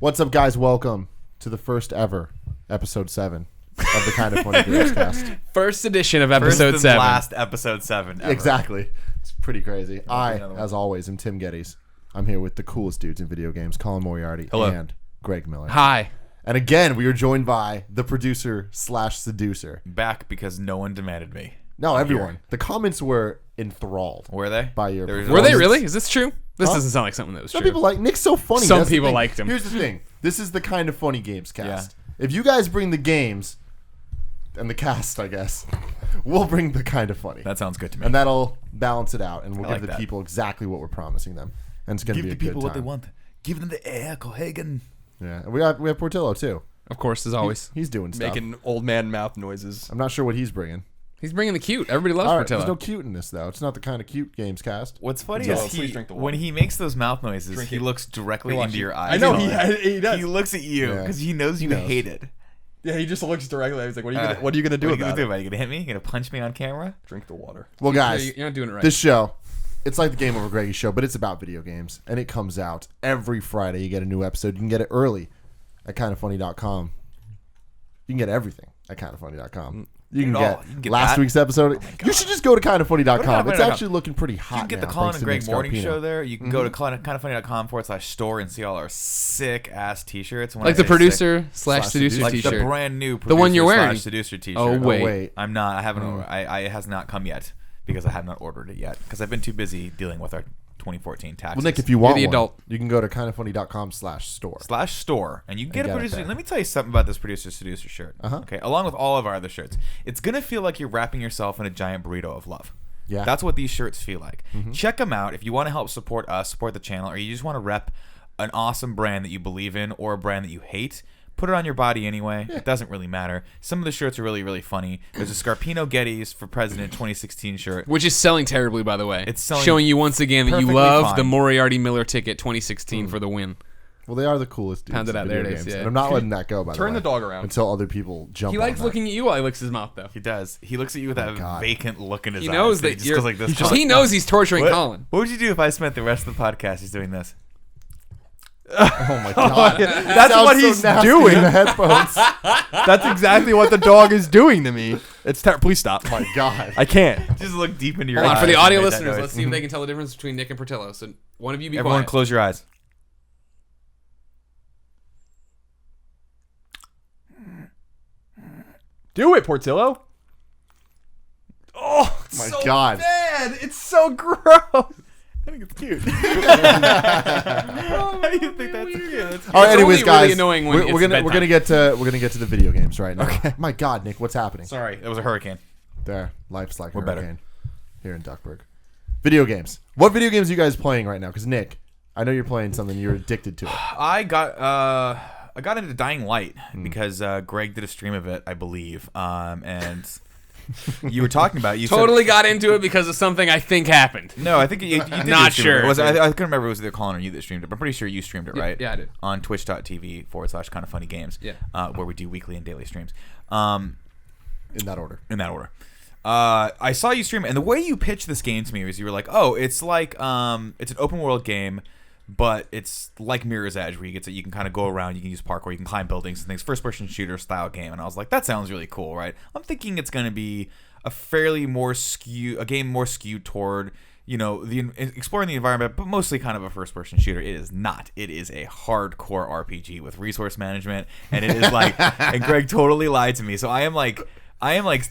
What's up, guys? Welcome to the first ever episode 7 of the Kind of Funny Games Cast. First edition of episode 7. Last episode 7 ever. Exactly. It's pretty crazy. As always, am Tim Geddes. I'm here with the coolest dudes in video games, Colin Moriarty and Greg Miller. Hi. And again, we are joined by the producer / seducer. Back because no one demanded me. No, everyone. The comments were enthralled. Were they? By your Were they really? Is this true? This doesn't sound like something that was Some true. people like Nick's so funny. Some That's the people thing. liked him. Here's the thing. This is the Kind of Funny Games Cast. If you guys bring the games and the cast, I guess, we'll bring the Kind of Funny. That sounds good to me. And that'll balance it out, and we'll I give like the that. people exactly what we're promising them. And it's going to Give be a the good people time. what they want. Give them the air, Cohagen. Yeah, and we have Portillo too. Of course, as always. He's doing stuff. Making old man mouth noises. I'm not sure what he's bringing. He's bringing the cute. Everybody loves All right, Portillo. there's no cute in this though. It's not the Kind of Cute Games Cast. What's funny Jello, is please drink the water. when he makes those mouth noises, Drink he it. looks directly Watch into it. your eyes. I know, he does. He looks at you Yeah. because he knows you He knows. hate it. Yeah, he just looks directly. He's like, "What are you gonna do What are about you it?" gonna do? Are you gonna hit me? You gonna punch me on camera? Drink the water. Well, guys, You're not doing it right. this show, it's like the Game Over Greggy show, but it's about video games, and it comes out every Friday. You get a new episode. You can get it early at kindoffunny.com. You can get everything at kindoffunny.com. You can You can get last that. week's episode. You should just go to kindoffunny.com. It's kindoffunny.com. actually looking pretty hot. You can get now, the Colin thanks and to Greg Nick morning Scarpino. show there. You can go to kindoffunny.com/store and see all our sick ass t-shirts. When I like the say producer / Slash seducer seducer. like the t-shirt. brand new The one you're wearing. seducer t-shirt. Oh, wait. wait. I'm not. I haven't. I it has not come yet because I have not ordered it yet because I've been too busy dealing with our 2014 taxes. Well, Nick, if you want the one, adult. you can go to kindoffunny.com/store. /store and you can get a get it producer. there. Let me tell you something about this producer seducer shirt. Okay, along with all of our other shirts, it's gonna feel like you're wrapping yourself in a giant burrito of love. Yeah. That's what these shirts feel like. Check them out if you want to help support us, support the channel, or you just want to rep an awesome brand that you believe in or a brand that you hate. Put it on your body anyway. It doesn't really matter. Some of the shirts are really, really funny. There's a Scarpino Geddes for President 2016 shirt. Which is selling terribly, by the way. It's selling showing you once again that you perfectly love fine. the Moriarty Miller ticket 2016 for the win. Well, they are the coolest dudes. Pound it in out. video There it is, games, yeah. and I'm not letting that go. By the way, Turn the dog around. until other people jump. He on likes that. looking at you while he licks his mouth, though. He does. He looks at you with that God. vacant look in his He eyes. knows and he that just you're. goes like this. He knows he's torturing What? Colin. What would you do if I spent the rest of the podcast just doing this? Oh my god, That's Sounds what so he's nasty doing. in the headphones. That's exactly what the dog is doing to me. It's please stop. My god. I can't. Just look deep into your Hold eyes. on, for the and audio make that listeners, noise. let's see if they can tell the difference between Nick and Portillo. So one of you be Everyone quiet. close your eyes. Do it, Portillo. Oh, My so God. bad. It's so gross. I think it's cute. How do you think that's cute? That's cute. All right, It's anyways, only guys, really annoying when we're it's gonna bedtime. get to the video games right now. Okay. My God, Nick, what's happening? Sorry, that was a hurricane. There, life's like a We're better. hurricane here in Duckburg. Video games. What video games are you guys playing right now? Because Nick, I know you're playing something. You're addicted to it. I got into Dying Light because Greg did a stream of it, I believe. And you were talking about it. You Totally said, got into it because of something I think happened. No, I think you did. Not stream it. sure. It was, I couldn't remember if it was either Colin or you that streamed it, but I'm pretty sure you streamed it, right? Yeah, I did. On twitch.tv/kindoffunnygames. Yeah. Where we do weekly and daily streams. In that order. In that order. I saw you stream it, and the way you pitched this game to me was you were like, "Oh, it's like it's an open world game, but it's like Mirror's Edge, where you can kind of go around, you can use parkour, you can climb buildings and things, first person shooter style game." And I was like, "That sounds really cool, right?" I'm thinking it's going to be a game more skewed toward exploring the environment, but mostly kind of a first person shooter. It is not. It is a hardcore RPG with resource management, and it is like, and Greg totally lied to me. So I am like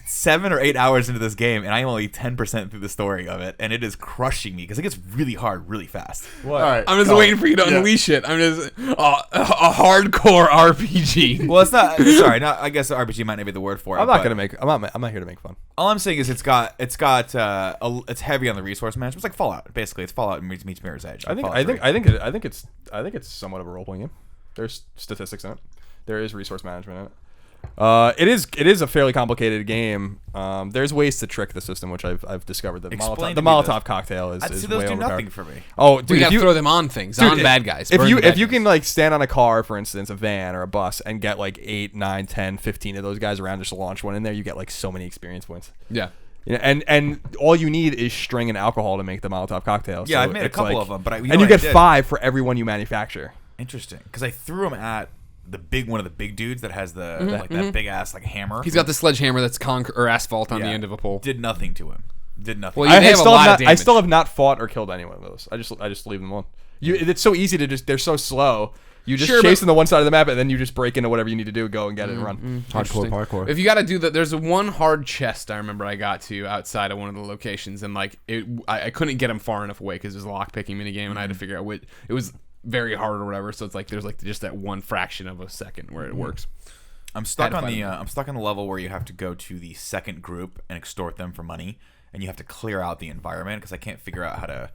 7 or 8 hours into this game, and I am only 10% through the story of it, and it is crushing me because it gets really hard really fast. What? All right. I'm just go. waiting for you to unleash it. I'm just a hardcore RPG. Well, it's not. Sorry, not. I guess RPG might not be the word for it. I'm not but gonna make. I'm not here to make fun. All I'm saying is it's heavy on the resource management. It's like Fallout, basically. It's Fallout meets Mirror's Edge. I think it's somewhat of a role playing game. There's statistics in it. There is resource management in it. It is a fairly complicated game. There's ways to trick the system, which I've discovered. The Explain Molotov, to the me Molotov cocktail is See, way those do nothing overpowered. for me. Oh, We dude, gotta throw them on things, on bad guys. If burn you the bad can guys. like stand on a car, for instance, a van or a bus, and get like 8, 9, 10, 15 of those guys around, just launch one in there, you get like so many experience points. Yeah. Yeah, and all you need is string and alcohol to make the Molotov cocktail. Yeah, So I've made a it's couple like- of them, but you get 5 for every one you manufacture. Interesting, because I threw him at one of the big dudes that has the like that big ass like hammer. He's got the sledgehammer that's or asphalt on the Yeah. end of a pole. Did nothing to him. Did nothing. Well, they have a lot of damage. I still have not fought or killed any one of those. I just leave them alone. It's so easy to just. They're so slow. You just Sure, chase but- them to one side of the map, and then you just break into whatever you need to do, go and get it and run. Hardcore Interesting. parkour. If you got to do that, there's one hard chest I remember I got to outside of one of the locations, and like I couldn't get him far enough away because it was a lockpicking minigame, and I had to figure out what it was very hard or whatever. So it's like there's like just that one fraction of a second where it works. I'm stuck Had to on fight the him. I'm stuck on the level where you have to go to the second group and extort them for money, and you have to clear out the environment because I can't figure out how to.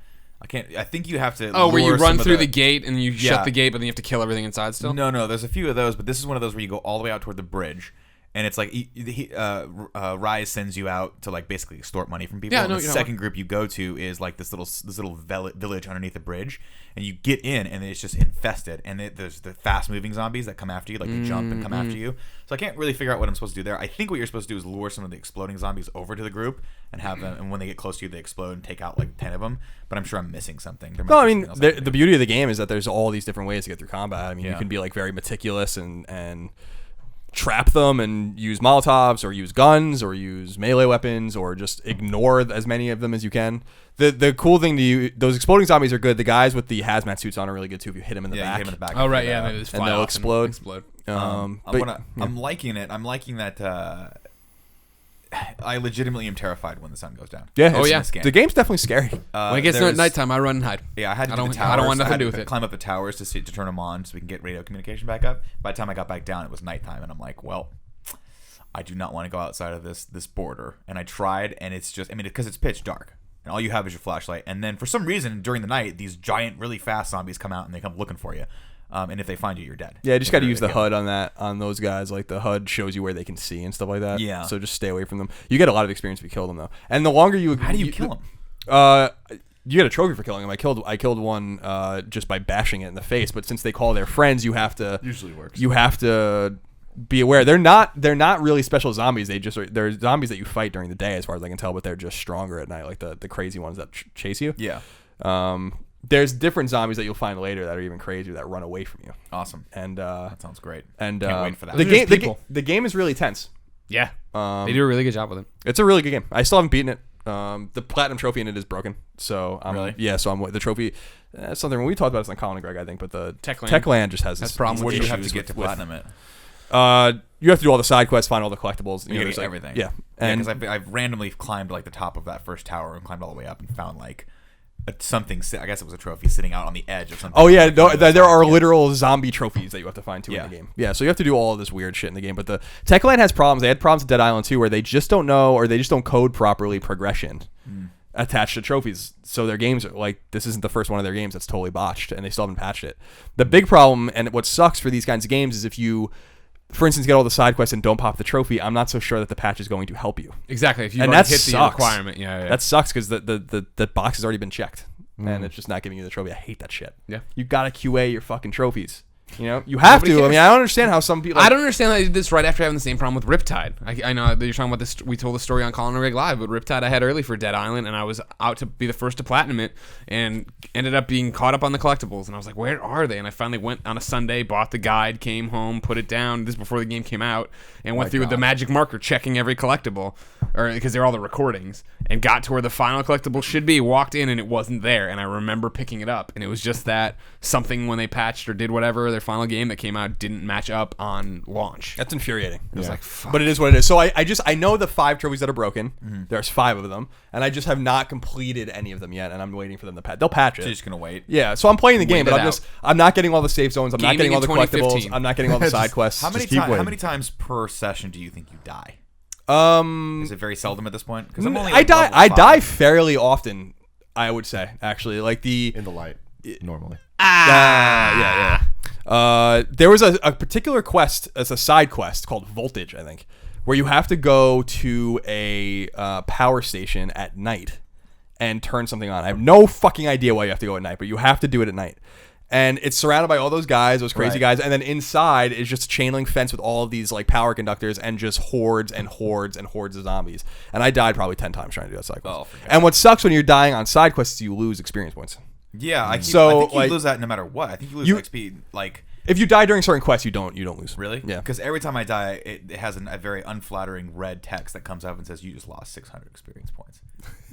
I think you have to. Oh, where you lure run some of through the gate and you Yeah. shut the gate, but then you have to kill everything inside still. No, there's a few of those, but this is one of those where you go all the way out toward the bridge, and it's like Rise sends you out to like basically extort money from people. Yeah, I and know the what you're talking second group you go to is like this little village underneath the bridge, and you get in, and it's just infested, and there's the fast moving zombies that come after you, like they jump and come after you. So I can't really figure out what I'm supposed to do there. I think what you're supposed to do is lure some of the exploding zombies over to the group and have them, and when they get close to you, they explode and take out like 10 of them. But I'm sure I'm missing something. There might No, I be mean something else I can the do. beauty of the game is that there's all these different ways to get through combat. I mean, you Yeah. can be like very meticulous and trap them and use Molotovs or use guns or use melee weapons or just ignore as many of them as you can. The cool thing to you, those exploding zombies are good. The guys with the hazmat suits on are really good too if you hit them in the Yeah, you back. hit 'em in the back. Oh right, and, yeah, they just and fly they'll off explode. But- I'm liking it. I'm liking that. I legitimately am terrified when the sun goes down. Yeah, Oh, it's- yeah. This game. the game's definitely scary. When it gets to There's- nighttime, I run and hide. Yeah, I had to I do the don't- towers. I don't want nothing had to do with it. Climb up the towers to turn them on so we can get radio communication back up. By the time I got back down, it was nighttime, and I'm like, well, I do not want to go outside of this border. And I tried, and it's just, I mean, because it's pitch dark, and all you have is your flashlight. And then for some reason during the night, these giant, really fast zombies come out and they come looking for you. And if they find you, you're dead. Yeah, you just got to use the Yeah. HUD on those guys. Like the HUD shows you where they can see and stuff like that. Yeah. So just stay away from them. You get a lot of experience if you kill them though. And the longer you How do you kill them? You get a trophy for killing them. I killed one just by bashing it in the face. But since they call their friends, you have to Usually works. You have to be aware. They're not really special zombies. They're zombies that you fight during the day, as far as I can tell. But they're just stronger at night, like the crazy ones that chase you. Yeah. There's different zombies that you'll find later that are even crazier that run away from you. Awesome. And That sounds great. and Can't wait for that. The Those are game just people. the game is really tense. Yeah, they do a really good job with it. It's a really good game. I still haven't beaten it. The platinum trophy in it is broken. So Really? yeah. So the trophy. That's something when we talked about this on Colin and Greg, I think. But the Techland. Techland just has That's this problem What do with you have to issues get to with- platinum it? You have to do all the side quests, find all the collectibles. You know, gotta there's, get like- everything. Yeah, And and because I've randomly climbed like the top of that first tower and climbed all the way up and found like something. I guess it was a trophy sitting out on the edge of something. oh yeah, Like, no, one of those there are times, yeah. literal zombie trophies that you have to find too Yeah. in the game. Yeah, so you have to do all of this weird shit in the game. But the Techland has problems. They had problems with Dead Island 2 where they just don't know or they just don't code properly progression attached to trophies. So their games are like, this isn't the first one of their games that's totally botched, and they still haven't patched it. The big problem and what sucks for these kinds of games is if you, for instance, get all the side quests and don't pop the trophy, I'm not so sure that the patch is going to help you. Exactly. If you And already that hit the sucks. requirement, yeah. That sucks because the box has already been checked, and it's just not giving you the trophy. I hate that shit. Yeah. You gotta QA your fucking trophies. You know, you have Nobody to. I cares. mean, I don't understand how some people. I don't understand that I did this right after having the same problem with Riptide. I know that you're talking about this. We told the story on Colin and Rig Live, but Riptide I had early for Dead Island, and I was out to be the first to platinum it, and ended up being caught up on the collectibles. And I was like, where are they? And I finally went on a Sunday, bought the guide, came home, put it down. This is before the game came out, and went through with the magic marker, checking every collectible, or because they're all the recordings, and got to where the final collectible should be. Walked in, and it wasn't there. And I remember picking it up, and it was just that something when they patched or did whatever their final game that came out didn't match up on launch. That's infuriating. It was like, fuck. But it is what it is. So I know the 5 trophies that are broken. There's 5 of them, and I just have not completed any of them yet, and I'm waiting for them to patch. They'll patch So you're it. just gonna wait. Yeah, so I'm playing the game, Wait but it I'm not getting all the save zones. I'm not Gaming getting all the in collectibles. 2015. I'm not getting all the side quests. How many keep how waiting. many times per session do you think you die? Um, Is it very seldom at this point? Because I'm only I like die. level I 5. die fairly often. I would say actually, like the in the light normally. yeah. There was a particular quest as a side quest called Voltage, I think, where you have to go to a power station at night and turn something on. I have no fucking idea why you have to go at night, but you have to do it at night. And it's surrounded by all those guys, those crazy Right. guys, and then inside is just a chain link fence with all of these like power conductors and just hordes and hordes and hordes of zombies. And I died probably 10 times trying to do that side quest. Oh, for and what sucks when you're dying on side quests is you lose experience points. Yeah, I So, think you like- lose that no matter what. I think you lose You- XP like. If you die during certain quests, you don't lose. Really? Yeah. Because every time I die, it has a very unflattering red text that comes up and says you just lost 600 experience points.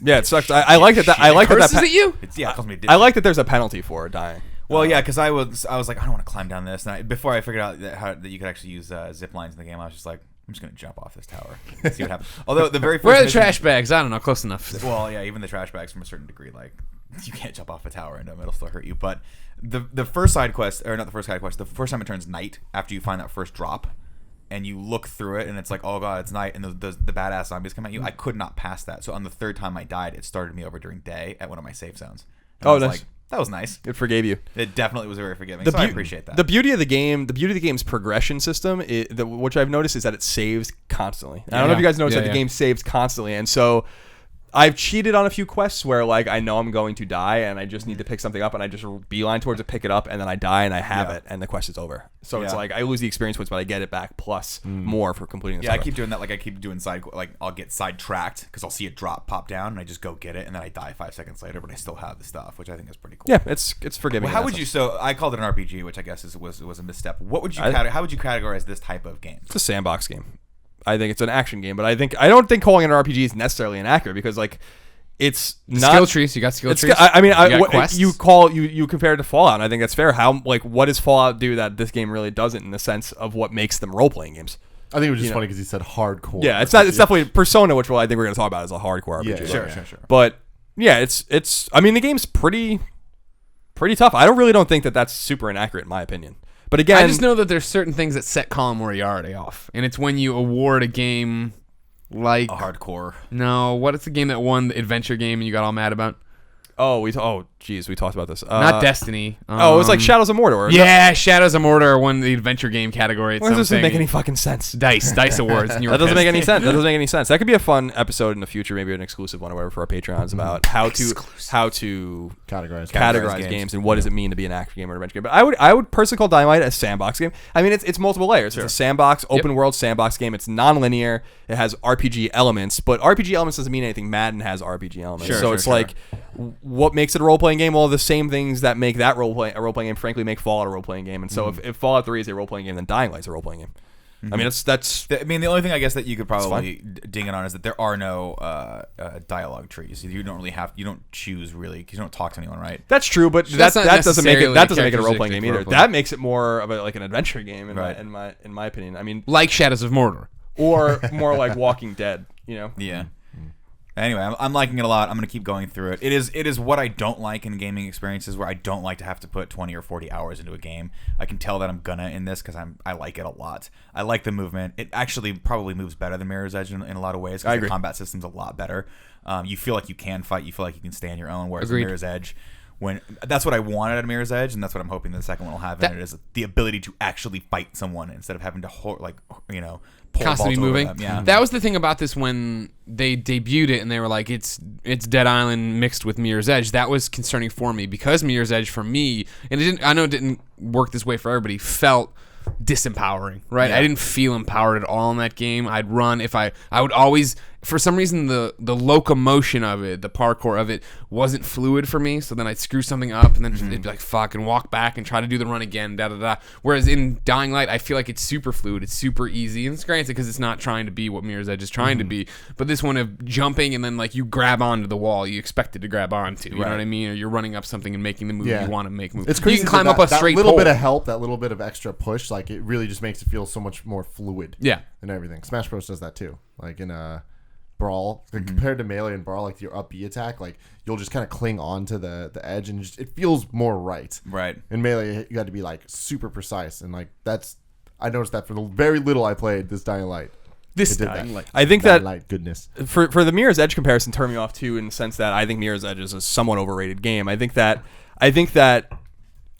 Yeah, it sucks. I like that. I like that. Curses at you? It calls me. I like that. There's a penalty for dying. Well, yeah, because I was like, I don't want to climb down this. And before I figured out that you could actually use zip lines in the game, I was just like, I'm just gonna jump off this tower and see what happens. Although the very first Where are the mission- trash bags? I don't know. Close enough. Well, yeah, even the trash bags from a certain degree, like you can't jump off a tower and it'll still hurt you. But the first side quest, or not the first side quest, the first time it turns night after you find that first drop, and you look through it and it's like, oh god, it's night, and the badass zombies come at you. I could not pass that. So on the third time I died, it started me over during day at one of my safe zones. And I was nice. like, that was nice. It forgave you. It definitely was very forgiving. So I appreciate that. The beauty of the game's progression system, which I've noticed, is that it saves constantly. I don't know if you guys noticed that the game saves constantly, and so I've cheated on a few quests where like I know I'm going to die and I just need to pick something up and I just beeline towards it, pick it up, and then I die and I have it and the quest is over. So it's like I lose the experience points, but I get it back plus more for completing the Yeah, I story. keep doing that. Like I keep doing I'll get sidetracked because I'll see it pop down, and I just go get it, and then I die 5 seconds later, but I still have the stuff, which I think is pretty cool. Yeah, it's forgiving. Well, how would you? So I called it an RPG, which I guess was a misstep. What would you? How would you categorize this type of game? It's a sandbox game. I think it's an action game, but I don't think calling it an RPG is necessarily inaccurate because like it's not Skill trees. You got skill trees. I mean, You got quests? you compare it to Fallout, and I think that's fair. How like what does Fallout do that this game really doesn't in the sense of what makes them role playing games? I think it was just funny because he said hardcore. Yeah, it's not. It's definitely Persona, which I think we're going to talk about as a hardcore RPG. Yeah, Sure. But yeah, it's. I mean, the game's pretty tough. I don't think that that's super inaccurate in my opinion. But again, I just know that there's certain things that set Colin Moriarty off, and it's when you award a game like A hardcore. no, what is the game that won the adventure game and you got all mad about? we talked about this. Not Destiny. It was like Shadows of Mordor. Yeah, Shadows of Mordor won the adventure game category. Why does this make any fucking sense? Dice Awards? And you were That doesn't pissed. make any sense. That doesn't make any sense. That could be a fun episode in the future, maybe an exclusive one or whatever for our Patreons about how to categorize games and what does it mean to be an action game or an adventure game. But I would personally call Dying Light a sandbox game. I mean, it's multiple layers. It's a sandbox, open world sandbox game. It's non-linear. It has RPG elements, but RPG elements doesn't mean anything. Madden has RPG elements, like what makes it a role-playing game? Well, the same things that make that a role-playing game, frankly, make Fallout a role-playing game. And so if Fallout 3 is a role-playing game, then Dying Light's a role-playing game. I mean, that's. I mean, the only thing I guess that you could probably ding it on is that there are no dialogue trees. You don't really you don't choose really, because you don't talk to anyone, right? That's true, but That's not that doesn't make it necessarily a role playing characteristic game either. of role-playing. That makes it more of like an adventure game in Right. my opinion. I mean, Like Shadows of Mordor. or more like Walking Dead. You know? Yeah. Anyway, I'm liking it a lot. I'm going to keep going through it. It is what I don't like in gaming experiences, where I don't like to have to put 20 or 40 hours into a game. I can tell that I'm gonna in this because I like it a lot. I like the movement. It actually probably moves better than Mirror's Edge in a lot of ways. I The agree. combat system's a lot better. You feel like you can fight. You feel like you can stand your own. Whereas Agreed. Mirror's Edge, that's what I wanted at Mirror's Edge, and that's what I'm hoping the second one will have in it, is the ability to actually fight someone instead of having to pull Constantly balls over moving. them. Yeah. That was the thing about this when they debuted it and they were like, it's Dead Island mixed with Mirror's Edge. That was concerning for me because Mirror's Edge for me, and I know it didn't work this way for everybody, felt disempowering, right? Yeah. I didn't feel empowered at all in that game. I'd run I would always, for some reason, the locomotion of it, the parkour of it wasn't fluid for me. So then I'd screw something up and then it'd be like, fuck, and walk back and try to do the run again, Whereas in Dying Light, I feel like it's super fluid. It's super easy. And it's granted because it's not trying to be what Mirror's Edge is trying to be. But this one of jumping and then like you grab onto the wall you expected to grab onto. You know what I mean? Or you're running up something and making the move you want to make move. It's crazy. You can climb that, up a that straight little pole. bit of help, that little bit of extra push, like it really just makes it feel so much more fluid. Yeah. And everything. Smash Bros does that too. Like in Brawl, compared to Melee and Brawl, like your up B attack, like you'll just kind of cling on to the edge and it feels more right. Right. In Melee, you got to be like super precise, and like I noticed that for the very little I played this Dying Light. This It did Dying that. Light. I think Dying that Light goodness. for the Mirror's Edge comparison turned me off too, in the sense that I think Mirror's Edge is a somewhat overrated game. I think that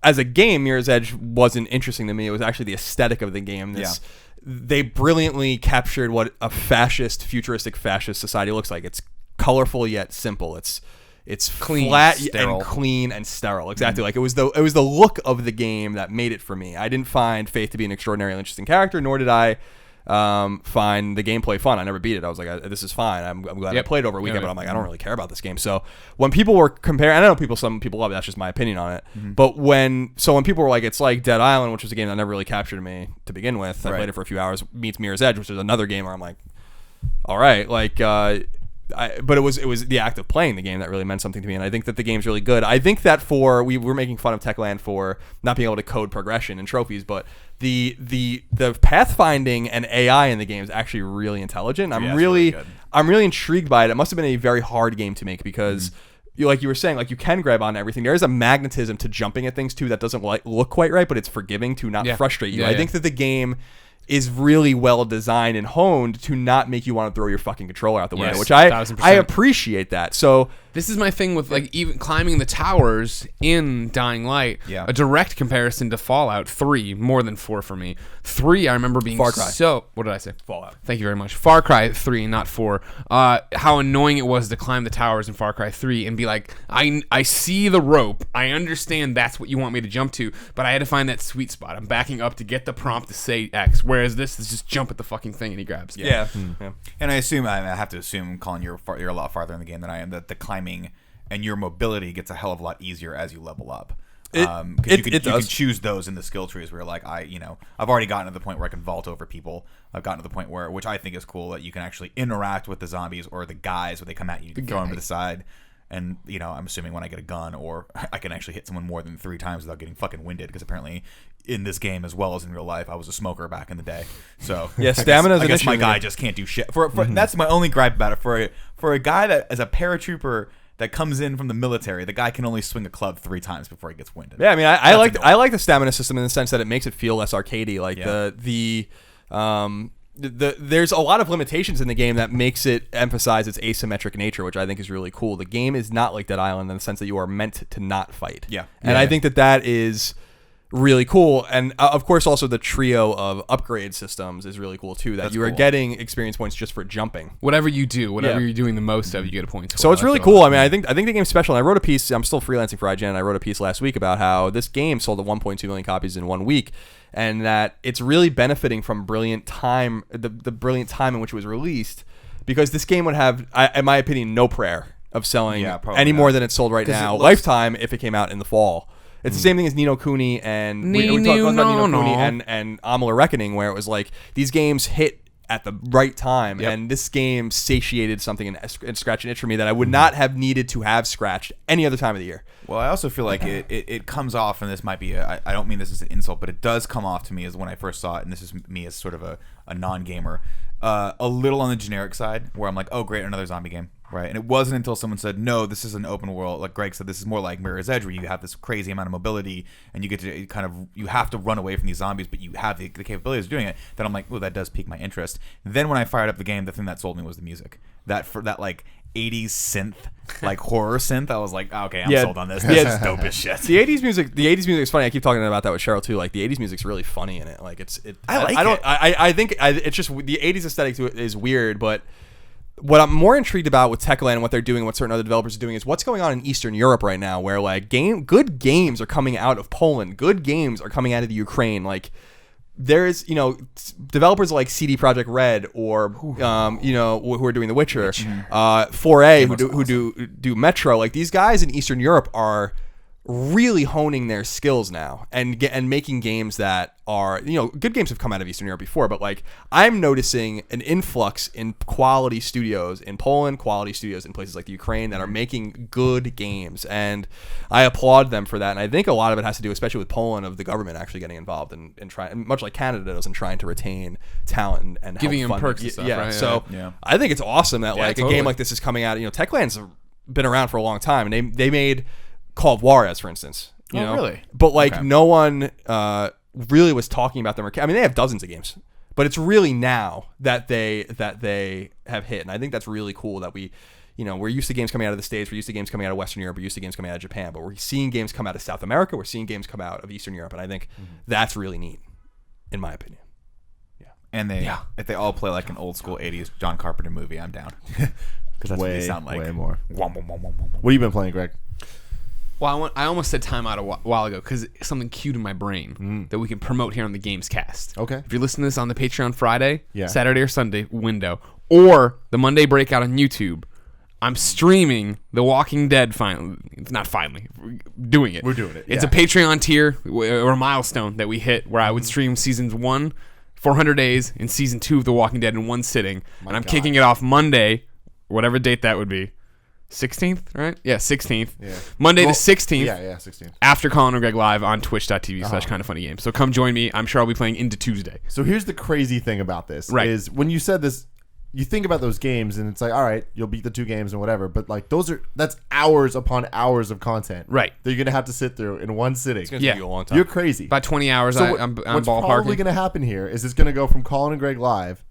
as a game, Mirror's Edge wasn't interesting to me. It was actually the aesthetic of the game. They brilliantly captured what a futuristic fascist society looks like. It's colorful yet simple. It's Clean, flat sterile. and clean and sterile. Exactly. Like it was the look of the game that made it for me. I didn't find Faith to be an extraordinarily interesting character, nor did I find the gameplay fun. I never beat it. I was like, this is fine. I'm glad I played over a weekend, but I'm like, I don't really care about this game. So when people were comparing, I know some people love it. That's just my opinion on it. But when people were like, it's like Dead Island, which was a game that never really captured me to begin with. I played it for a few hours. Meets Mirror's Edge, which is another game where I'm like, all right, like. But it was the act of playing the game that really meant something to me, and I think that the game's really good. I think that we were making fun of Techland for not being able to code progression and trophies, but the pathfinding and AI in the game is actually really intelligent. I'm really intrigued by it. It must have been a very hard game to make because. Like you were saying, like you can grab on everything. There is a magnetism to jumping at things too that doesn't look quite right, but it's forgiving to not frustrate you. I think that the game is really well designed and honed to not make you want to throw your fucking controller out the window, which I appreciate that. So this is my thing with like even climbing the towers in Dying Light. Yeah. A direct comparison to Fallout 3, more than 4 for me. 3, I remember being Far Cry. What did I say? Fallout. Thank you very much. Far Cry 3, not 4. How annoying it was to climb the towers in Far Cry 3 and be like, I see the rope. I understand that's what you want me to jump to, but I had to find that sweet spot. I'm backing up to get the prompt to say X, whereas this is just jump at the fucking thing and he grabs. Yeah. And I have to assume, Colin, you're a lot farther in the game than I am, that the climbing and your mobility gets a hell of a lot easier as you level up. You can choose those in the skill trees where you're like, I've already gotten to the point where I can vault over people. I've gotten to the point where, which I think is cool, that you can actually interact with the zombies or the guys when they come at you. You can throw them to the side. And, I'm assuming when I get a gun, or I can actually hit someone more than 3 times without getting fucking winded, because apparently in this game as well as in real life, I was a smoker back in the day. So yeah, stamina's I an guess issue. my guy just can't do shit. That's my only gripe about it. For a guy that as a paratrooper that comes in from the military, the guy can only swing a club 3 times before he gets winded. Yeah, I mean, I like the stamina system in the sense that it makes it feel less arcadey. Like there's a lot of limitations in the game that makes it emphasize its asymmetric nature, which I think is really cool. The game is not like Dead Island in the sense that you are meant to not fight. Yeah. And I think that is really cool. And of course, also the trio of upgrade systems is really cool too, that you are getting experience points just for jumping. Whatever you do, you're doing the most of, you get a point. So it's really cool. I mean, I think the game's special. And I wrote a piece. I'm still freelancing for IGN. I wrote a piece last week about how this game sold 1.2 million copies in 1 week, and that it's really benefiting from brilliant time, the brilliant time in which it was released, because this game would have, in my opinion, no prayer of selling any more than it's sold right now. Lifetime if it came out in the fall. It's the same thing as Ni no Kuni and we talked about Ni no Kuni and Amalur Reckoning, where it was like these games hit at the right time, and this game satiated something and scratched an itch for me that I would not have needed to have scratched any other time of the year. Well, I also feel like it comes off, and this might be I don't mean this as an insult, but it does come off to me as when I first saw it, and this is me as sort of a non-gamer, a little on the generic side, where I'm like, oh great, another zombie game. Right, and it wasn't until someone said, no, this is an open world, like Greg said, this is more like Mirror's Edge, where you have this crazy amount of mobility, and you get to you have to run away from these zombies, but you have the capabilities of doing it, then I'm like, oh, that does pique my interest. Then when I fired up the game, the thing that sold me was the music. That like 80s synth, like horror synth, I was like, okay, I'm sold on this. This is dope as shit. The 80s music is funny. I keep talking about that with Cheryl too. Like the 80s music's really funny in it. Like it's just the 80s aesthetic to it is weird, but what I'm more intrigued about with Techland and what they're doing and what certain other developers are doing is what's going on in Eastern Europe right now, where like good games are coming out of Poland, good games are coming out of the Ukraine. Like there's developers like CD Projekt Red or who are doing The Witcher, 4A who do Metro. Like these guys in Eastern Europe are really honing their skills now and making games that are, good games have come out of Eastern Europe before, but like I'm noticing an influx in quality studios in Poland, quality studios in places like the Ukraine that are making good games, and I applaud them for that. And I think a lot of it has to do, especially with Poland, of the government actually getting involved and trying, much like Canada does, and trying to retain talent and giving help them fund perks and stuff. Yeah, right? So I think it's awesome that a game like this is coming out. Techland's been around for a long time, and they made Call of Juarez, for instance. Really? But no one really was talking about them. I mean, they have dozens of games, but it's really now that they have hit, and I think that's really cool that we're used to games coming out of the States, we're used to games coming out of Western Europe, we're used to games coming out of Japan, but we're seeing games come out of South America, we're seeing games come out of Eastern Europe, and I think that's really neat, in my opinion. And if they all play like an old school 80s John Carpenter movie, I'm down. Because that's what they sound like. Way more. Wom, wom, wom, wom, wom. What have you been playing, Greg? Well, I almost said timeout a while ago because something cued in my brain that we can promote here on the Gamescast. Okay. If you're listening to this on the Patreon Friday, Yeah. Saturday or Sunday window, or the Monday breakout on YouTube, I'm streaming The Walking Dead finally. It's not finally. We're doing it. We're doing it, It's yeah. a Patreon tier or a milestone that we hit where I would stream seasons 1, 400 days, and season 2 of The Walking Dead in one sitting. And I'm God. kicking it off Monday, whatever date that would be. 16th, right? Yeah, 16th. Yeah. Monday Well, the 16th. Yeah, 16. After Colin and Greg live on twitch.tv/kindoffunnygames. So come join me. I'm sure I'll be playing into Tuesday. So here's the crazy thing about this Right. is when you said this, you think about those games and it's like, all right, you'll beat the 2 games and whatever, but like that's hours upon hours of content, Right. that you're gonna have to sit through in one sitting. It's gonna Yeah. take you a long time. You're crazy. About 20 hours So I'm what's probably ballparking. gonna happen here is it's gonna go from Colin and Greg live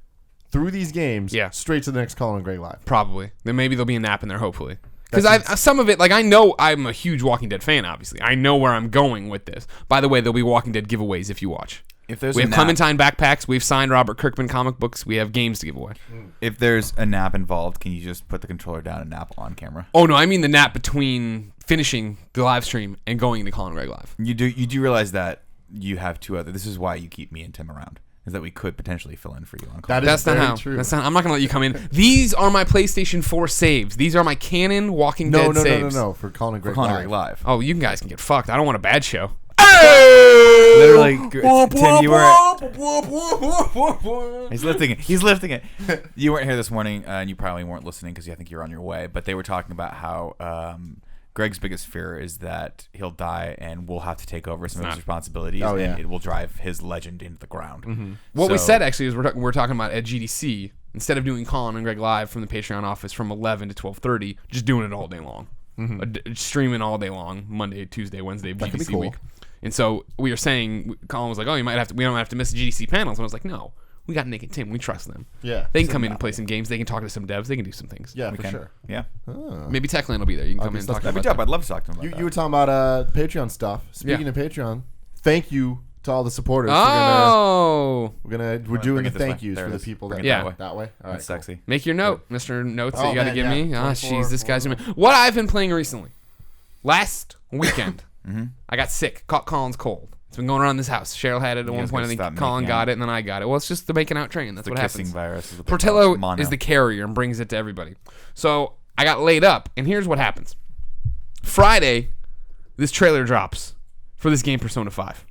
through these games, Yeah. straight to the next Colin and Greg live. Probably. Then maybe there'll be a nap in there, hopefully. Because That's some of it, like I know I'm a huge Walking Dead fan, obviously. I know where I'm going with this. By the way, there'll be Walking Dead giveaways if you watch. If there's We a have nap, Clementine backpacks. We've signed Robert Kirkman comic books. We have games to give away. if there's a nap involved, can you just put the controller down and nap on camera? Oh, no, I mean the nap between finishing the live stream and going to Colin and Greg live. You do realize that you have 2 other. This is why you keep me and Tim around. Is that we could potentially fill in for you on call. That is That's not very how. true. That's not. I'm not gonna let you come in. These are my PlayStation 4 saves. These are my canon Walking Dead saves. No, for Colin and Greg Colin live. Greg live. Oh, you guys can get fucked. I don't want a bad show. Literally, Tim, you weren't. He's lifting it. He's lifting it. You weren't here this morning, and you probably weren't listening because I think you're on your way. But they were talking about how Greg's biggest fear is that he'll die and we'll have to take over some of his responsibilities, Oh, yeah. and it will drive his legend into the ground. What we So- said actually is we're talking about at GDC, instead of doing Colin and Greg live from the Patreon office from 11 to 12:30, just doing it all day long, streaming all day long, Monday, Tuesday, Wednesday, could be GDC cool. week. And so we were saying, Colin was like, "Oh, we don't have to miss the GDC panels." And I was like, "No, we got Nick and Tim. We trust them. Yeah. They can come in and play some games. They can talk to some devs. They can do some things. Yeah, We for can. sure. Yeah. Maybe Techland will be there. You can come in and let's- talk That'd be about dope. that. I'd love to talk to him about that. You were talking about Patreon stuff. Speaking Yeah. of Patreon, thank you to all the supporters. Oh, We're doing bring the it this thank way. yous There for it the is. people Bring that it that way. that way. All right, That's sexy. make your note, Mr. Notes that Oh, you got to man, give yeah. me. Ah, 24, jeez, this guy's what I've been playing recently. Last weekend, I got sick. Caught Colin's cold. It's been going around this house. Cheryl had it at one guys point. I gotta think stop Colin making got out. it, and then I got it. Well, it's just the making out train. That's The what kissing happens. virus is what they call it. Portillo Mono. is the carrier and brings it to everybody. So I got laid up, and here's what happens. Friday, this trailer drops for this game, Persona 5.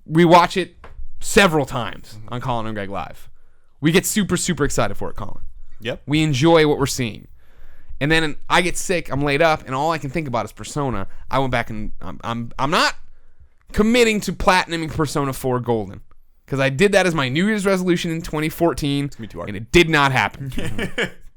We watch it several times on Colin and Greg Live. We get super, super excited for it, Colin. Yep. We enjoy what we're seeing. And then I get sick, I'm laid up, and all I can think about is Persona. I went back and I'm not committing to platinuming Persona 4 Golden, because I did that as my New Year's resolution in 2014, Me too, Art. and it did not happen.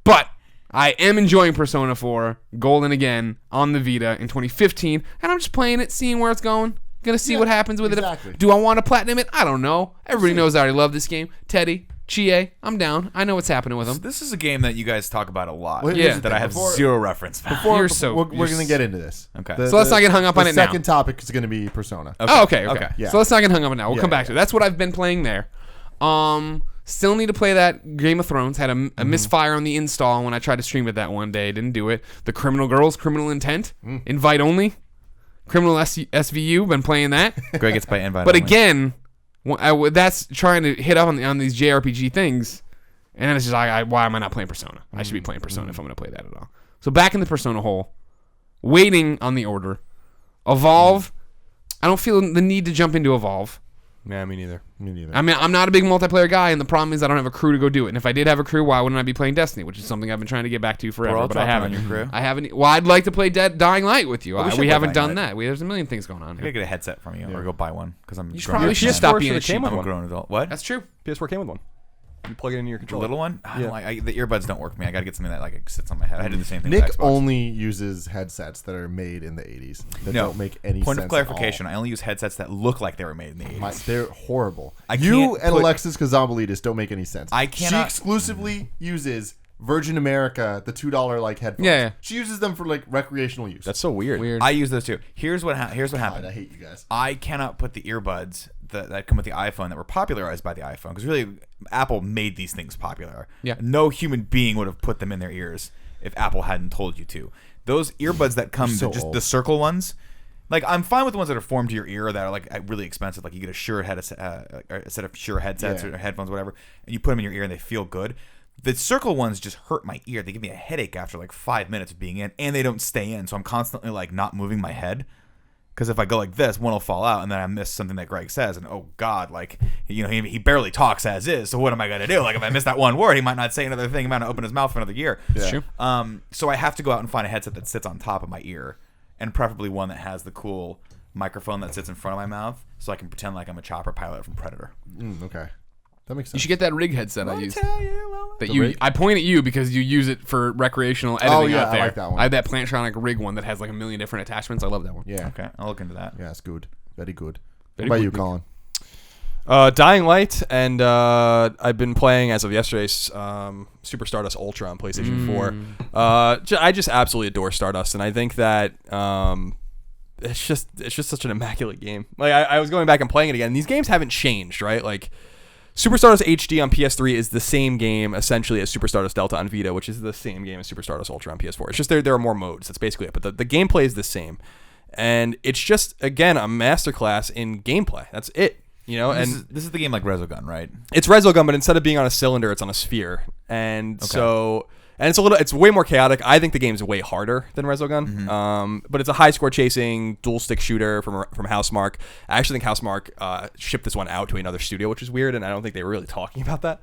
But I am enjoying Persona 4 Golden again on the Vita in 2015, and I'm just playing it, seeing where it's going. Gonna see what happens with exactly. it. Do I want to platinum it? I don't know. Everybody knows I already love this game. Teddy, Chie, I'm down. I know what's happening with them. This is a game that you guys talk about a lot. Well, here's here's the the That I thing. have Before- zero reference value. You're so- we're going to get into this. Okay. So let's not get hung up on the it now. second topic is going to be Persona. Oh, okay. Yeah. So let's not get hung up on it now. We'll Yeah, come back yeah. to it. That's what I've been playing there. Still need to play that Game of Thrones. Had a misfire on the install when I tried to stream it that one day. Didn't do it. The Criminal Girls, Criminal Intent, invite only. Criminal SVU, been playing that. Greg gets by invite. But only. again, that's trying to hit up on these JRPG things, and then it's just like, why am I not playing Persona? I should be playing Persona if I'm going to play that at all. So back in the Persona hole, waiting on the order. Evolve. I don't feel the need to jump into Evolve. Yeah, me neither. Me neither. I mean, I'm not a big multiplayer guy, and the problem is I don't have a crew to go do it. And if I did have a crew, why wouldn't I be playing Destiny, which is something I've been trying to get back to forever, We're all but I dropping haven't. on your crew. I haven't. Well, I'd like to play Dying Light with you. we should We play haven't Dying done Light. that. There's a million things going on I here. gotta get a headset from you or go buy one because I'm. You should grown probably up should man. stop PS4 being a should've came cheap. with I'm a one. grown adult. What? That's true. PS4 came with one. You plug it into your The controller. little one? I don't Yeah. like the earbuds don't work for me. I gotta get something that like sits on my head. I did the same thing. Nick with Xbox. only uses headsets that are made in the 80s that No. don't make any Point sense of clarification. at I only use headsets that look like they were made in the 80s. all. They're horrible. I You can't and put- Alexis Kazambalidis don't make any sense. I She cannot- exclusively uses Virgin America, the $2 like headphones. Yeah, yeah. She uses them for like recreational use. That's so weird. Weird. I use those too. Here's what here's what God, happened. I hate you guys. I cannot put the earbuds that come with the iPhone that were popularized by the iPhone because really Apple made these things popular. Yeah. No human being would have put them in their ears. if Apple hadn't told you to. Those earbuds that come, so just old. the circle ones, like I'm fine with the ones that are formed to your ear that are like really expensive. Like you get a Shure a set of Shure headsets or headphones, whatever, and you put them in your ear and they feel good. The circle ones just hurt my ear. They give me a headache after like 5 minutes of being in, and they don't stay in. So I'm constantly like not moving my head. Because if I go like this, one will fall out, and then I miss something that Greg says, and oh God, like, you know, he barely talks as is. So what am I gonna do? Like, if I miss that one word, he might not say another thing. He might not open his mouth for another year. It's true. So I have to go out and find a headset that sits on top of my ear, and preferably one that has the cool microphone that sits in front of my mouth, so I can pretend like I'm a chopper pilot from Predator. Okay, that makes sense. You should get that rig headset I use. That The you, rig? I point at you because you use it for recreational editing yeah, out there. I like that one. I have that Plantronic rig one that has like a million different attachments. I love that one. Yeah. Okay, I'll look into that. Yeah, it's good. Very good. Very what about good. you, Colin? Dying Light, and I've been playing as of yesterday Super Stardust Ultra on PlayStation 4. I just absolutely adore Stardust, and I think that it's just such an immaculate game. Like I was going back and playing it again. These games haven't changed, right? Like Super Stardust HD on PS3 is the same game essentially as Super Stardust Delta on Vita, which is the same game as Super Stardust Ultra on PS4. It's just there are more modes. That's basically it. But the gameplay is the same, and it's just again a masterclass in gameplay. That's it. You know, and This is the game like Resogun, right? it's Resogun, but instead of being on a cylinder, it's on a sphere, and so it's way more chaotic. I think the game's way harder than Resogun, but it's a high score chasing dual stick shooter from Housemarque. I actually think Housemarque shipped this one out to another studio, which is weird, and I don't think they were really talking about that.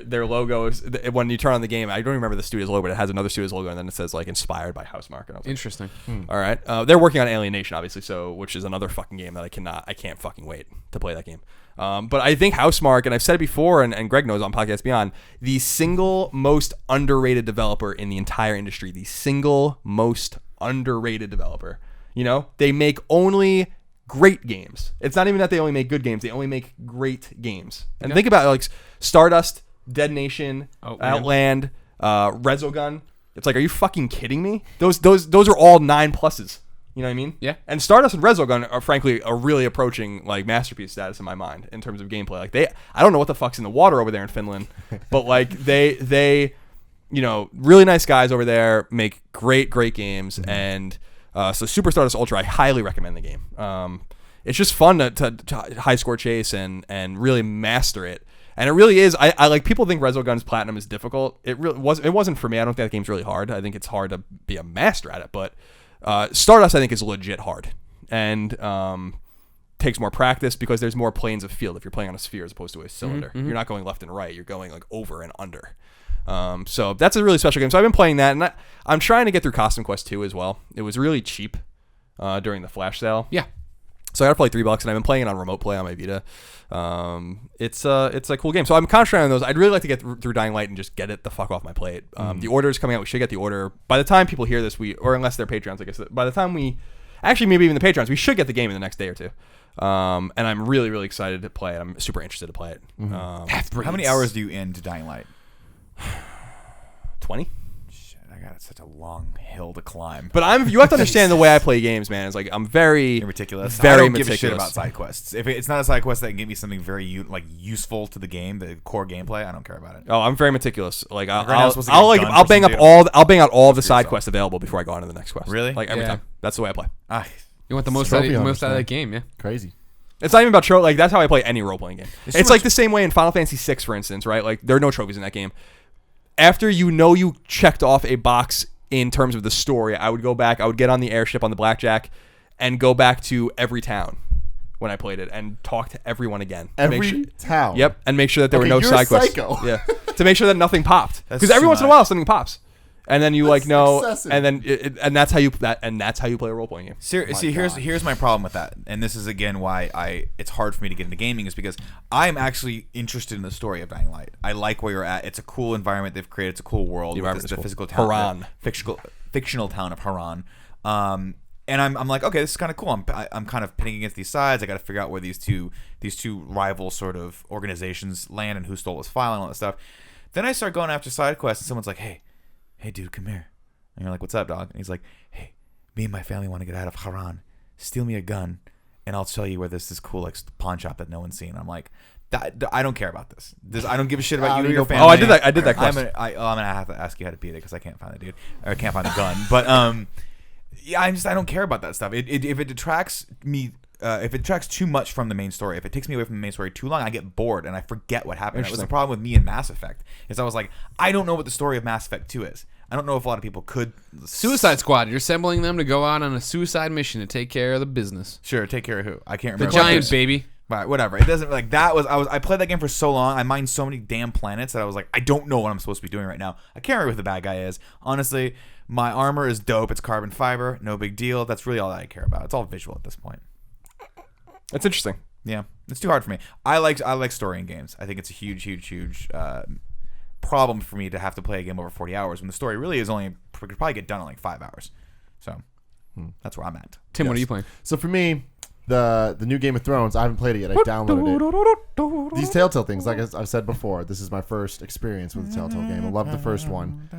Their logo is when you turn on the game. I don't remember the studio's logo, but it has another studio's logo, and then it says like inspired by Housemarque. And I was like, Interesting. all right, they're working on Alienation, obviously, so which is another fucking game that I can't fucking wait to play that game. But I think Housemarque, and I've said it before, and Greg knows on Podcast Beyond, the single most underrated developer in the entire industry. The single most underrated developer. You know, they make only great games. It's not even that they only make good games; they only make great games. And think about it, like Stardust, Dead Nation, Outland, Resogun. It's like, are you fucking kidding me? Those are all 9+s. You know what I mean? Yeah. And Stardust and Resogun are really approaching like masterpiece status in my mind in terms of gameplay. Like I don't know what the fuck's in the water over there in Finland, but like they, you know, really nice guys over there make great games, and so Super Stardust Ultra, I highly recommend the game. It's just fun to high score chase and really master it. And it really is. I like, people think Resogun's Platinum is difficult. It really wasn't for me. I don't think that game's really hard. I think it's hard to be a master at it, but Stardust I think is legit hard, and takes more practice because there's more planes of field if you're playing on a sphere as opposed to a cylinder. You're not going left and right. You're going like over and under. So that's a really special game. So I've been playing that, and I'm trying to get through Costume Quest 2 as well. It was really cheap during the flash sale. Yeah. So I got to play $3, and I've been playing it on remote play on my Vita. It's a cool game. So I'm concentrating on those. I'd really like to get through Dying Light and just get it the fuck off my plate. The order is coming out. We should get the order by the time people hear this. Or unless they're Patreons, I guess. By the time maybe even the Patreons, we should get the game in the next day or two. And I'm really, really excited to play it. I'm super interested to play it. How many hours do you into Dying Light? 20. Shit, I got such a long hill to climb. But you have to understand the way I play games, man. It's like I'm very You're meticulous. Very I don't meticulous. give a shit about side quests. If it's not a side quest that can give me something very useful to the game, the core gameplay, I don't care about it. Oh, I'm very meticulous. Like now I'll it's supposed to get done I'll for bang some up dude. I'll bang out all of the side yourself. quests available before I go on to the next quest. Really? Like every Yeah. time. That's the way I play. You want the most Trophy out hunters, of man. that game, yeah. Crazy. It's not even about trophy. Like that's how I play any role playing game. It's It's too like much- the same way in Final Fantasy VI, for instance, right? Like there are no trophies in that game. After you checked off a box in terms of the story, I would go back. I would get on the airship on the Blackjack, and go back to every town when I played it and talk to everyone again. To make Every sure- town. Yep, and make sure that there Okay, were no you're a side quests. psycho. Yeah, to make sure that nothing popped. That's Because every too once in a much. while something pops, and then you That's like know, excessive. and then and that's how you play a role playing game. See, here's my problem with that, and this is again why it's hard for me to get into gaming, is because I'm actually interested in the story of Dying Light. I like where you're at. It's a cool environment they've created. It's a cool world. The with environment the is cool. physical town, Haran. the fictional town of Haran. And I'm like, okay, this is kind of cool. I'm kind of pitting against these sides. I got to figure out where these two rival sort of organizations land and who stole his file and all that stuff. Then I start going after side quests, and someone's like, hey dude, come here. And you're like, what's up, dog? And he's like, hey, me and my family want to get out of Haran. Steal me a gun, and I'll show you where there's this cool like pawn shop that no one's seen. I'm like, I don't care about this. I don't give a shit about you or mean, your no family. Oh, I did that quest. I'm gonna have to ask you how to beat it because I can't find the dude, or I can't find the gun. But yeah, I don't care about that stuff. If it detracts me. If it detracts too much from the main story, if it takes me away from the main story too long, I get bored and I forget what happened. That was the problem with me in Mass Effect. Is I was like, I don't know what the story of Mass Effect 2 is. I don't know if a lot of people could. Suicide Squad. You're assembling them to go out on a suicide mission to take care of the business. Sure, take care of who? I can't The remember. Giant baby. Right, whatever. It doesn't like that was I played that game for so long. I mined so many damn planets that I was like, I don't know what I'm supposed to be doing right now. I can't remember who the bad guy is. Honestly, my armor is dope. It's carbon fiber. No big deal. That's really all that I care about. It's all visual at this point. That's interesting. Yeah, it's too hard for me. I like story in games. I think it's a huge problem for me to have to play a game over 40 hours when the story really is only could probably get done in like 5 hours. So that's where I'm at. Tim, what are you playing? So for me, the new Game of Thrones, I haven't played it yet. I downloaded it. These Telltale things, like I've said before, this is my first experience with a Telltale game. I love the first one.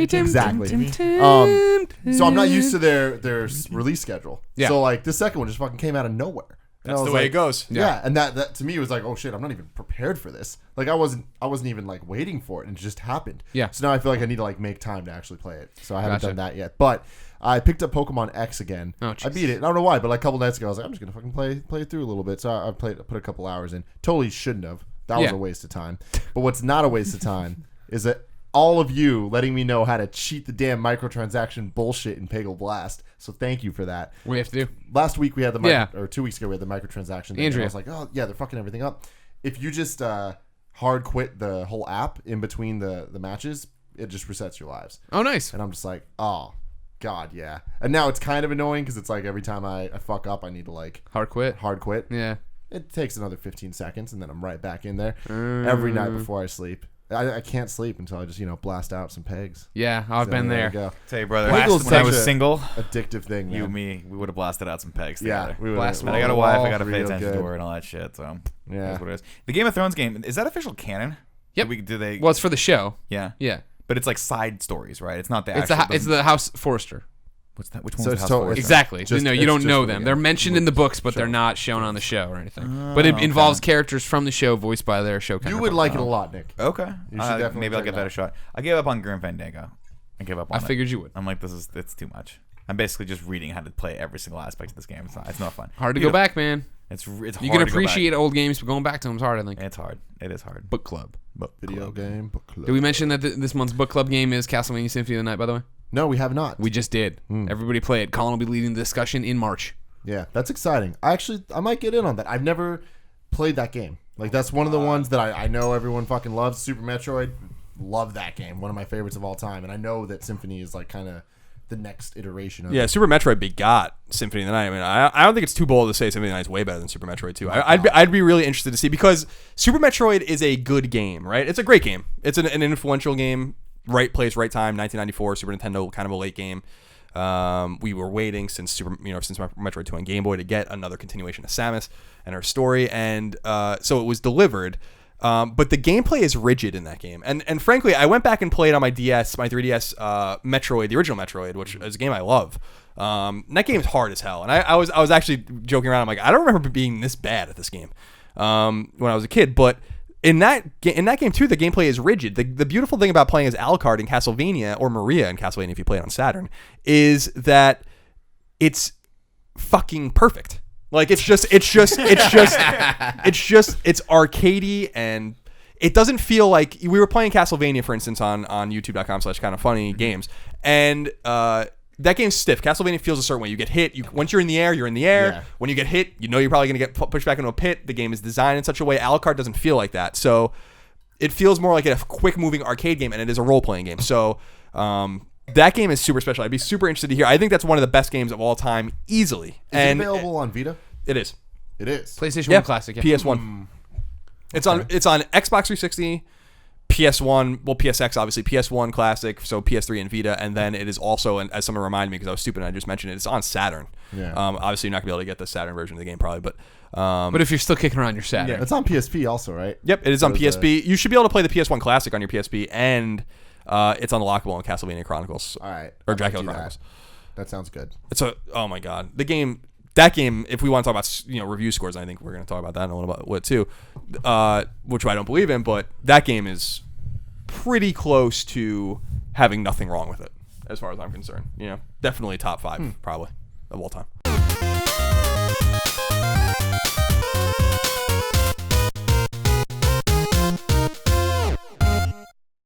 Exactly. So I'm not used to their release schedule. Yeah. So like this second one just fucking came out of nowhere. And That's I the was way like, it goes. Yeah, and that to me was like, oh shit, I'm not even prepared for this. Like I wasn't even like waiting for it, and it just happened. Yeah. So now I feel like I need to like make time to actually play it. So I haven't Gotcha. done that yet. But I picked up Pokemon X again. Oh, I jeez. beat it. I don't know why, but like a couple nights ago, I was like, I'm just gonna fucking play it through a little bit. So I put a couple hours in. Totally shouldn't have. That was Yeah. a waste of time. But what's not a waste of time is that all of you letting me know how to cheat the damn microtransaction bullshit in Peggle Blast. So thank you for that. What do you have to do? Last week we had or 2 weeks ago we had the microtransaction thing, and Andrea. I was like, oh yeah, they're fucking everything up. If you just hard quit the whole app in between the matches, it just resets your lives. Oh, nice. And I'm just like, oh god, yeah. And now it's kind of annoying because it's like every time I fuck up, I need to like Hard quit. hard quit. Yeah. It takes another 15 seconds, and then I'm right back in there every night before I sleep. I can't sleep until I just blast out some pegs. Yeah, I've So been there there. you go. Tell you, brother, Peggle's when I was such a single, Addictive thing, man. you and me, we would have blasted out some pegs Yeah, together. we would. Blast And I Well, got a wife. I got to pay real attention good. to her and all that shit. So Yeah. that's what it is. The Game of Thrones game, is that official canon? Yep. Do they? Well, it's for the show. Yeah. Yeah. But it's like side stories, right? It's not the It's actual. the House Forrester. What's that? Which So one's it's the House totally- Forest? Exactly. Just- no, you it's don't just know for them. the They're game. mentioned in the books, but they're Show. not shown on the show or anything. But it okay. involves characters from the show voiced by their show You counterparts. would like it a lot, Nick. Okay. You should definitely maybe I'll check give it that out. a shot. I gave up on Grim Fandango. I gave up on I it. figured you would. I'm like, it's too much. I'm basically just reading how to play every single aspect of this game. It's not fun. Hard to go back, man. It's hard You can to go appreciate old games, but going back to them is hard, I think. back. It's hard. It is hard. Book club. But Video game book club. Did we mention that this month's book club game is Castlevania Symphony of the Night, by the way? No, we have not. We just did. Everybody play it. Colin will be leading the discussion in March. Yeah, that's exciting. I might get in on that. I've never played that game. Like that's one of the ones that I know everyone fucking loves. Super Metroid, love that game. One of my favorites of all time. And I know that Symphony is like kind of the next iteration of Yeah, it. Super Metroid begot Symphony of the Night. I mean, I don't think it's too bold to say Symphony of the Night is way better than Super Metroid 2. I'd be really interested to see because Super Metroid is a good game, right? It's a great game. It's an influential game. Right place, right time. 1994 Super Nintendo, kind of a late game. We were waiting since Metroid 2 on Game Boy to get another continuation of Samus and her story, and so it was delivered. But the gameplay is rigid in that game, and frankly, I went back and played on my 3DS, Metroid, the original Metroid, which is a game I love. That game's hard as hell, and I was actually joking around. I'm like, I don't remember being this bad at this game when I was a kid, but in that game too, the gameplay is rigid. The beautiful thing about playing as Alucard in Castlevania, or Maria in Castlevania if you play it on Saturn, is that it's fucking perfect. Like it's arcadey, and it doesn't feel like we were playing Castlevania, for instance, on youtube.com/kindafunny games, and that game's stiff. Castlevania feels a certain way. You get hit. Once you're in the air, you're in the air. Yeah. When you get hit, you know you're probably going to get pushed back into a pit. The game is designed in such a way. Alucard doesn't feel like that. So it feels more like a quick-moving arcade game, and it is a role-playing game. So that game is super special. I'd be super interested to hear. I think that's one of the best games of all time, easily. Is it available on Vita? It is. It is. PlayStation 1 Classic. Yeah. PS1. It's on Xbox 360, PS1, well, PSX, obviously, PS1 Classic, so PS3 and Vita, and then it is also, and as someone reminded me because I was stupid and I just mentioned it, it's on Saturn. Yeah. Obviously, you're not going to be able to get the Saturn version of the game probably, but... But if you're still kicking around your Saturn. It's on PSP also, right? Yep, it is on So it's PSP. You should be able to play the PS1 Classic on your PSP, and it's unlockable on Castlevania Chronicles. All right. Or I might Dracula do that. Chronicles. That sounds good. Oh my god. The game that game, if we want to talk about review scores, I think we're going to talk about that in a little bit too, which I don't believe in, but that game is pretty close to having nothing wrong with it as far as I'm concerned. Definitely top 5 probably of all time.